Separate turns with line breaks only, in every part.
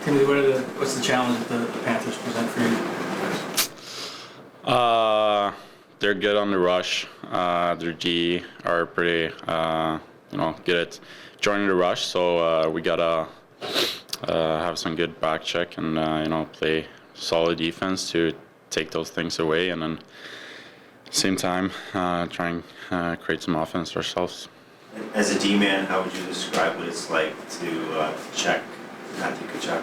Timothy, what's the challenge that the Panthers present for you?
They're good on the rush. Their D are pretty, good at joining the rush. So we gotta have some good back check and play solid defense to take those things away, and then same time try and create some offense ourselves.
As a D-man, how would you describe what it's like to check Matthew Tkachuk?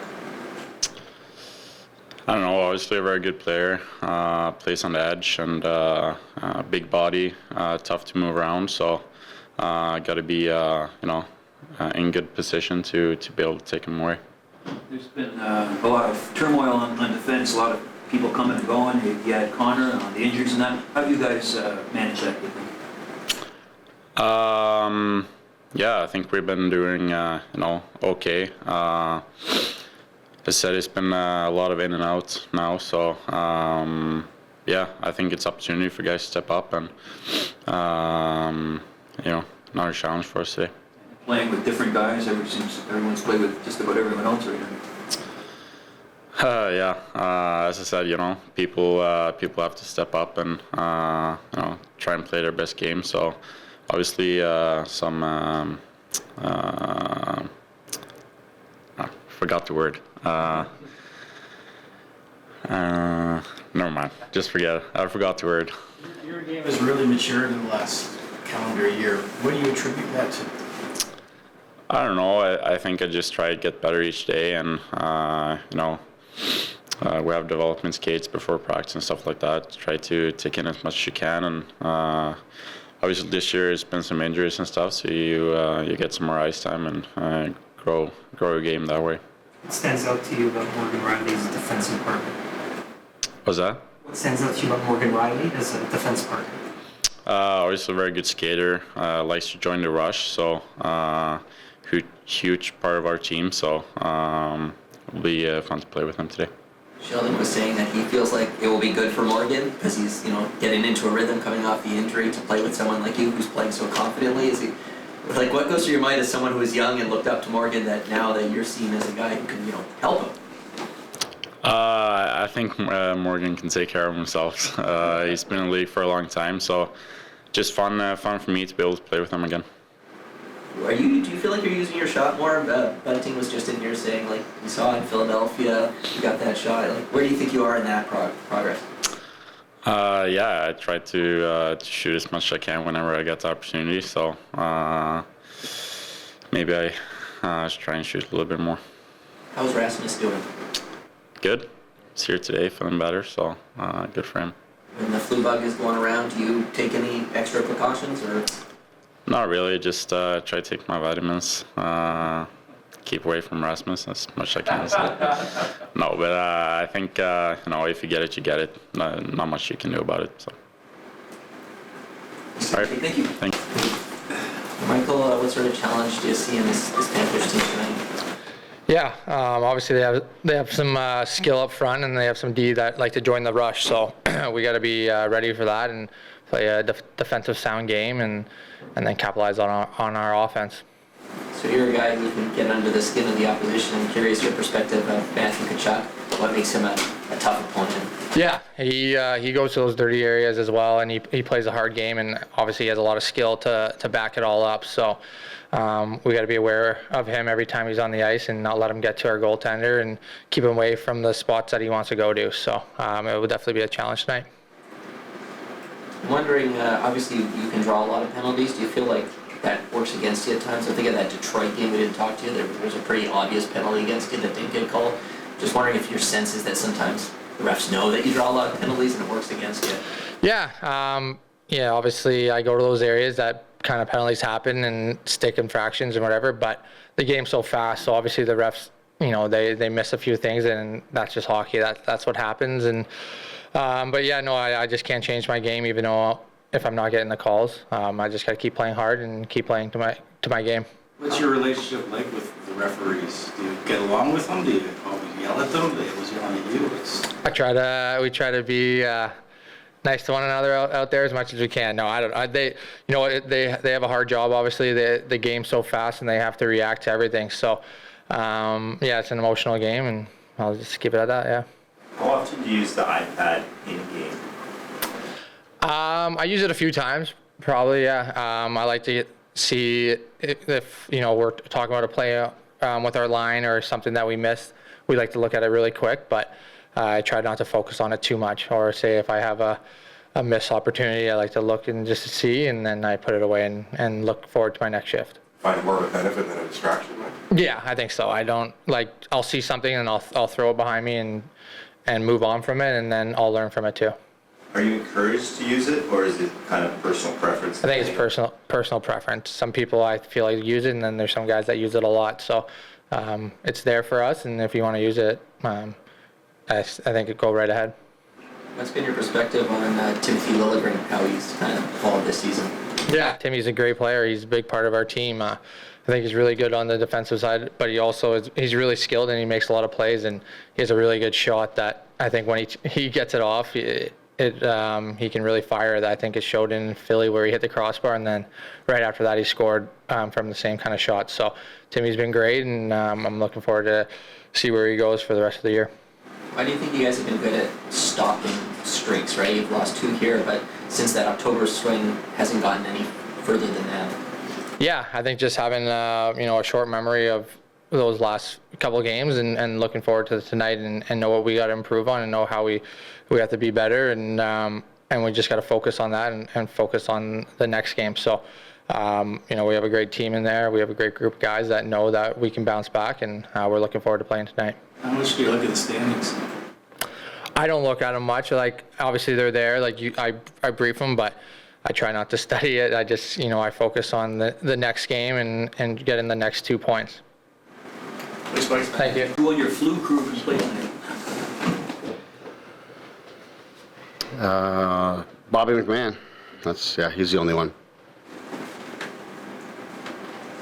I don't know, obviously a very good player, plays on the edge, and big body, tough to move around, so got to be, in good position to be able to take him away.
There's been a lot of turmoil on defense, a lot of people coming and going. You had Connor on the injuries and that. How do you guys manage that, you think?
Yeah, I think we've been doing, okay. As I said, it's been a lot of in and out now, so I think it's opportunity for guys to step up, and another challenge for us today.
Playing with different guys, everyone's played with just about everyone else right now.
As I said, people have to step up and try and play their best game. So obviously some forgot the word. Never mind. Just forget it. I forgot the word.
Your game has really matured in the last calendar year. What do you attribute that to?
I don't know. I think I just try to get better each day, and we have development skates before practice and stuff like that. Try to take in as much as you can, and obviously this year there's been some injuries and stuff, so you get some more ice time and grow your game that way.
What stands out to you about Morgan Riley's defensive partner?
What's that?
What stands out to you about Morgan Riley as a defense partner?
Obviously a very good skater. Likes to join the rush, so huge part of our team. So it'll be fun to play with him today.
Sheldon was saying that he feels like it will be good for Morgan because he's, getting into a rhythm coming off the injury to play with someone like you who's playing so confidently. Is he like, what goes through your mind as someone who was young and looked up to Morgan that now that you're seen as a guy who can, help him?
I think Morgan can take care of himself. He's been in the league for a long time, so just fun for me to be able to play with him again.
Do you feel like you're using your shot more? Bunting was just in here saying, like, you saw in Philadelphia, you got that shot. Like, where do you think you are in that progress?
I try to shoot as much as I can whenever I get the opportunity. So maybe I should try and shoot a little bit more.
How's Rasmus doing?
Good. He's here today, feeling better. So good for him.
When the flu bug is going around, do you take any extra precautions or?
Not really. Just try to take my vitamins. Keep away from Rasmus as much as I can. So. No, but I think if you get it, you get it. Not much you can do about it. So.
All right. Thank you.
Thank you.
Michael, what sort of challenge do you see in this Panthers team tonight?
Yeah, obviously they have some skill up front, and they have some D that like to join the rush. So we got to be ready for that and play a defensive sound game, and then capitalize on our offense.
So you're a guy who can get under the skin of the opposition. I'm curious your perspective of Matthew Tkachuk. What makes him a tough opponent? Yeah,
he goes to those dirty areas as well, and he plays a hard game, and obviously he has a lot of skill to back it all up. So we got to be aware of him every time he's on the ice and not let him get to our goaltender and keep him away from the spots that he wants to go to. So it will definitely be a challenge tonight.
I'm wondering, obviously you can draw a lot of penalties. Do you feel like that works against you at times? I think of that Detroit game we didn't talk to you. There was a pretty obvious penalty against you that didn't get called. Just wondering if your sense is that sometimes the refs know that you draw a lot of penalties and it works against you. Yeah,
obviously I go to those areas that kind of penalties happen and stick infractions and whatever, but the game's so fast, so obviously the refs, they miss a few things, and that's just hockey. That's what happens. And I just can't change my game, even though if I'm not getting the calls. I just got to keep playing hard and keep playing to my game.
What's your relationship like with the referees? Do you get along with them? Do you always yell at them? Do they always yell at you?
We try to be nice to one another out there as much as we can. No, they have a hard job. Obviously, the game's so fast and they have to react to everything. So yeah, it's an emotional game, and I'll just keep it at that. Yeah.
How often do you use the iPad in game?
I use it a few times, probably. Yeah. I like to see if we're talking about a play with our line or something that we missed. We like to look at it really quick, but I try not to focus on it too much. Or say if I have a missed opportunity, I like to look and just see, and then I put it away and look forward to my next shift.
Find it more of a benefit than a distraction, right?
Yeah, I think so. I don't I'll see something and I'll throw it behind me and move on from it, and then I'll learn from it too.
Are you encouraged to use it, or is it kind of personal preference?
I think it's personal preference. Some people I feel like use it, and then there's some guys that use it a lot. So it's there for us, and if you want to use it, I think it'd go right ahead.
What's been your perspective on Timothy Liljegren, how he's kind of evolved this season?
Yeah, Timmy's a great player. He's a big part of our team. I think he's really good on the defensive side, but he's really skilled, and he makes a lot of plays, and he has a really good shot that I think when he gets it off, he can really fire it. I think it showed in Philly where he hit the crossbar, and then right after that he scored from the same kind of shot. So Timmy's been great, and I'm looking forward to see where he goes for the rest of the year.
Why do you think you guys have been good at stopping streaks, right? You've lost 2 here, but since that October swing hasn't gotten any further than that.
Yeah, I think just having a short memory of those last couple of games and looking forward to tonight and know what we got to improve on and know how we have to be better, and we just got to focus on that and focus on the next game. So we have a great team in there. We have a great group of guys that know that we can bounce back, and we're looking forward to playing tonight.
How much do you look at the standings?
I don't look at them much. Obviously they're there. I brief them, but I try not to study it. I just I focus on the next game and getting the next 2 points.
Thanks, Mike.
Thank you.
Who on your flu crew can play tonight?
Bobby McMahon. He's the only one.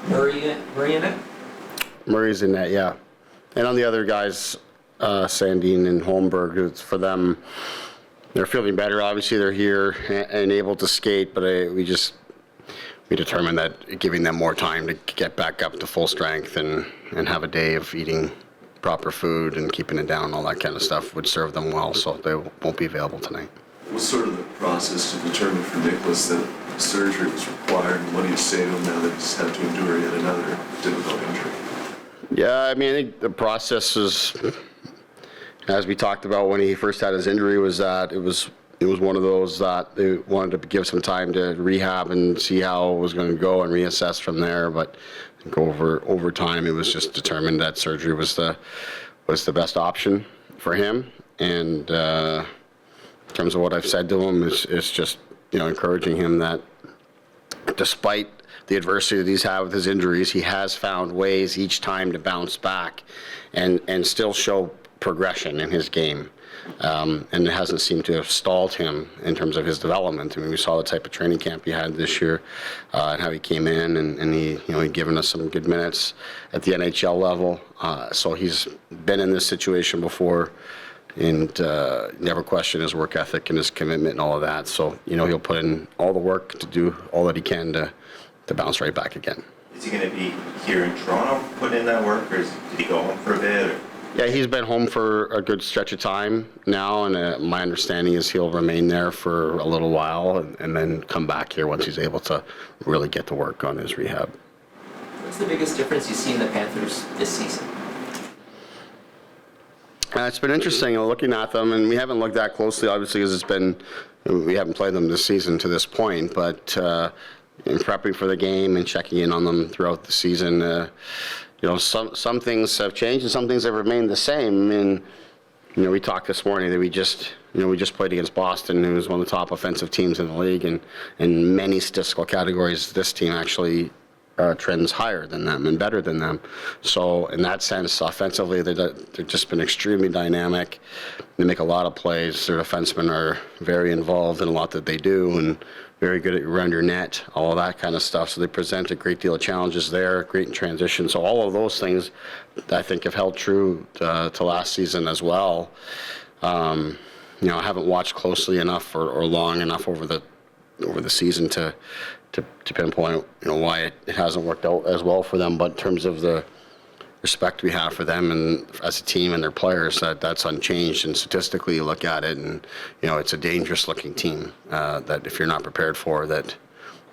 Murray in it?
Murray's in that, yeah. And on the other guys, Sandin and Holmberg, it's for them, they're feeling better. Obviously, they're here and able to skate, but we determined that giving them more time to get back up to full strength and have a day of eating proper food and keeping it down, all that kind of stuff would serve them well, so they won't be available tonight.
What's sort of the process to determine for Nicholas that surgery was required, and what do you say to him now that he's had to endure yet another difficult injury?
Yeah, I think the process is, as we talked about when he first had his injury, was that it was one of those that they wanted to give some time to rehab and see how it was going to go and reassess from there. But I think over time, it was just determined that surgery was the best option for him. And in terms of what I've said to him, is just encouraging him that despite the adversity that he's had with his injuries, he has found ways each time to bounce back and still show progression in his game. And it hasn't seemed to have stalled him in terms of his development. We saw the type of training camp he had this year and how he came in, and he'd given us some good minutes at the NHL level. So he's been in this situation before, and never questioned his work ethic and his commitment and all of that. So he'll put in all the work to do all that he can to bounce right back again.
Is he going to be here in Toronto putting in that work, or did he go home for a bit? Or?
Yeah, he's been home for a good stretch of time now, and my understanding is he'll remain there for a little while and then come back here once he's able to really get to work on his rehab.
What's the biggest difference you see in the Panthers this season?
It's been interesting looking at them, and we haven't looked that closely, obviously, because we haven't played them this season to this point, but in prepping for the game and checking in on them throughout the season, some things have changed and some things have remained the same. And we talked this morning that we just played against Boston, who is one of the top offensive teams in the league, and in many statistical categories, this team actually trends higher than them and better than them. So in that sense, offensively, they've just been extremely dynamic. They make a lot of plays. Their defensemen are very involved in a lot that they do and very good at around your net, all of that kind of stuff. So they present a great deal of challenges there, great in transition. So all of those things, I think, have held true to last season as well. I haven't watched closely enough or long enough over the season to pinpoint why it hasn't worked out as well for them. But in terms of the respect we have for them and as a team and their players, that's unchanged. And statistically, you look at it, and it's a dangerous-looking team that if you're not prepared for, that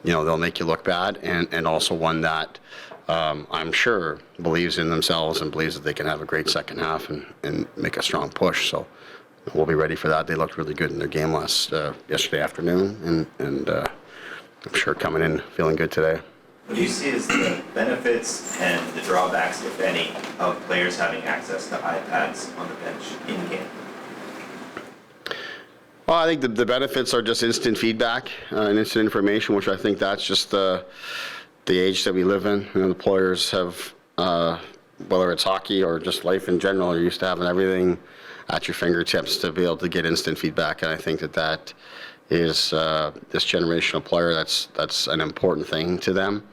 they'll make you look bad, and also one that I'm sure believes in themselves and believes that they can have a great second half and make a strong push. So we'll be ready for that. They looked really good in their game yesterday afternoon, and I'm sure coming in feeling good today.
What do you see as the benefits and the drawbacks, if any, of players having access to iPads on the bench in-game?
Well, I think the benefits are just instant feedback and instant information, which I think that's just the age that we live in. The players have, whether it's hockey or just life in general, are used to having everything at your fingertips to be able to get instant feedback. And I think that is this generational player, that's an important thing to them,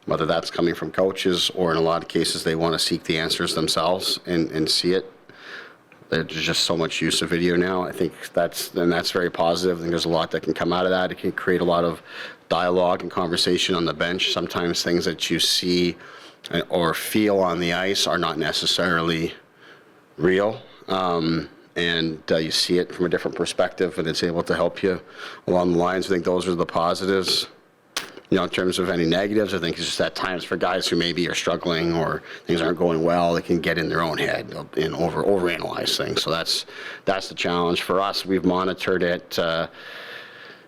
whether that's coming from coaches or in a lot of cases they want to seek the answers themselves and see it. There's just so much use of video now. I think that's very positive. I think there's a lot that can come out of that. It can create a lot of dialogue and conversation on the bench. Sometimes things that you see or feel on the ice are not necessarily real. And you see it from a different perspective, and it's able to help you along the lines. I think those are the positives. In terms of any negatives, I think it's just at times for guys who maybe are struggling or things aren't going well, they can get in their own head and overanalyze things. So that's the challenge for us. We've monitored it.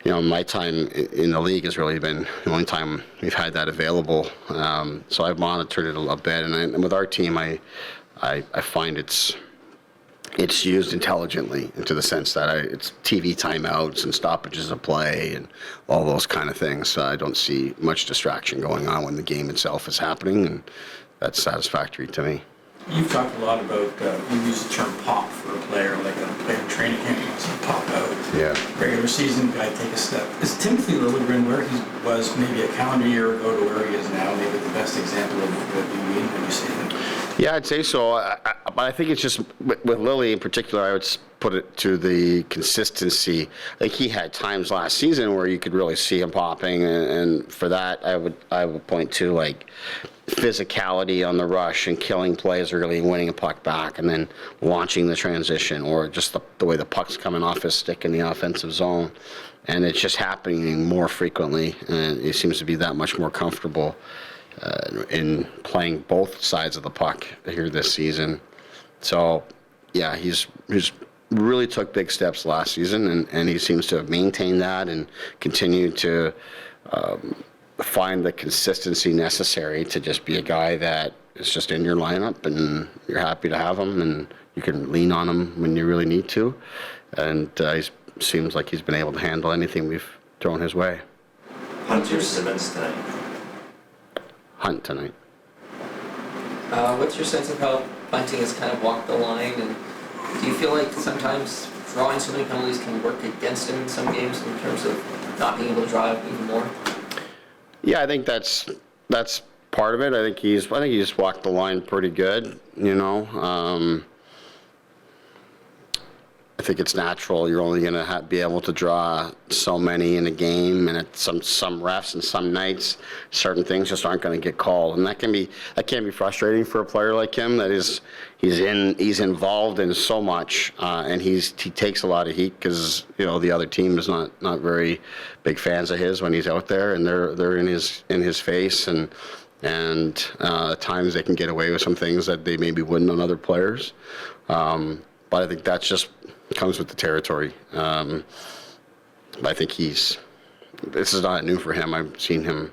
My time in the league has really been the only time we've had that available. So I've monitored it a little bit, and with our team, I find it's used intelligently, into the sense that it's TV timeouts and stoppages of play and all those kind of things. So I don't see much distraction going on when the game itself is happening, and that's satisfactory to me.
You've talked a lot about, you use the term pop for a player, like a player in training camp wants to pop out.
Yeah.
Regular season, guy take a step. Is Timothy Liljegren where he was maybe a calendar year ago to where he is now, maybe the best example of what you mean when you say that?
Yeah, I'd say so. But I think it's just, with Lily in particular, I would put it to the consistency. Like, he had times last season where you could really see him popping, and for that, I would point to, like, physicality on the rush and killing plays early and winning a puck back and then launching the transition, or just the way the puck's coming off his stick in the offensive zone. And it's just happening more frequently, and he seems to be that much more comfortable in playing both sides of the puck here this season. So, yeah, he's really took big steps last season, and he seems to have maintained that and continued to find the consistency necessary to just be a guy that is just in your lineup, and you're happy to have him, and you can lean on him when you really need to. And he seems like he's been able to handle anything we've thrown his way.
Hunter Simmons tonight.
Hunt tonight.
What's your sense of how Bunting has kind of walked the line, and do you feel like sometimes drawing so many penalties can work against him in some games in terms of not being able to draw even more?
Yeah, I think that's part of it. I think he's walked the line pretty good. I think it's natural. You're only going to be able to draw so many in a game, and at some refs and some nights, certain things just aren't going to get called, and that can be frustrating for a player like him. That is, he's involved in so much, and he takes a lot of heat because the other team is not very big fans of his when he's out there, and they're in his face, and at times they can get away with some things that they maybe wouldn't on other players. But I think that's just comes with the territory. But I think this is not new for him. I've seen him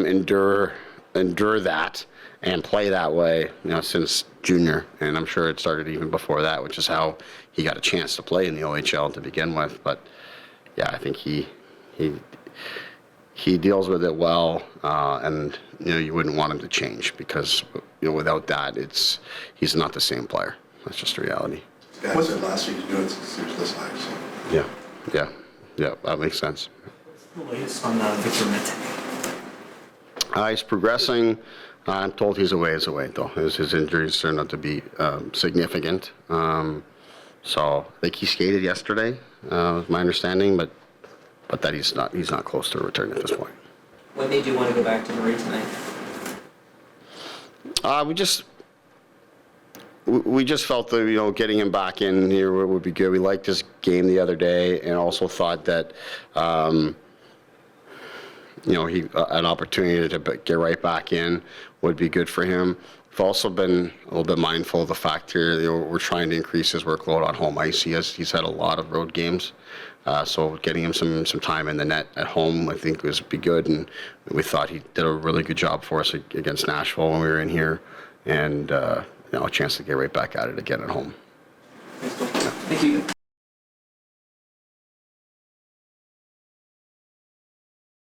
endure that and play that way, since junior, and I'm sure it started even before that, which is how he got a chance to play in the OHL to begin with. But yeah, I think he deals with it well, and you wouldn't want him to change, because without that, he's not the same player. That's just the reality.
Guys said last week he's doing it since he was this high, so.
Yeah, that makes sense.
What's the latest on Victor Mete?
He's progressing. I'm told he's a ways away, though. His injuries turned out to be significant. So I think he skated yesterday, was my understanding, but that he's not close to a return at this point.
What made you want to go back to Marie tonight?
We just felt that, getting him back in here would be good. We liked his game the other day, and also thought that, an opportunity to get right back in would be good for him. We've also been a little bit mindful of the fact here, we're trying to increase his workload on home ice. He's had a lot of road games, so getting him some time in the net at home, I think, would be good. And we thought he did a really good job for us against Nashville when we were in here, and a chance to get right back at it again at home.
Thank you.